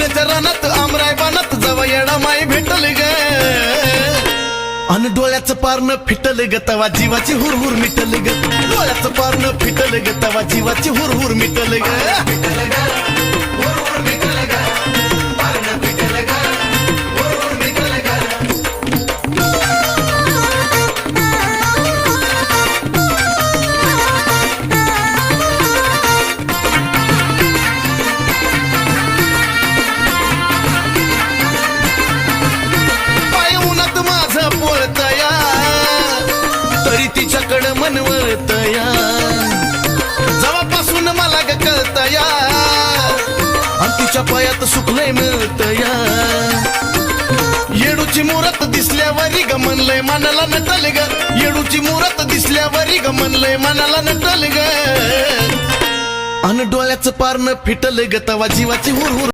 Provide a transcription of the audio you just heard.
सोन्याच्या रानात आमराय बानात जवा येडा माई भेटल ग अन डोळ्याचं पारण फिटल ग तवा जीवाची हुरहुर मिटल ग डोळ्याचं पारण फिटल ग तवा जीवाची हुरहुर मिटल ग तरी तिच्याकडं मन वळतया जवापासून मला ग कळतया आणि तिच्या पायात सुखलय मिळतया येडूची मुरत दिसल्यावरी ग मनलय मनाला नटल ग येडूची मुरत दिसल्यावरी ग मनलय मनाला नटल ग अन डोळ्याचं पारण फिटल ग तवा जीवाची हुरहुर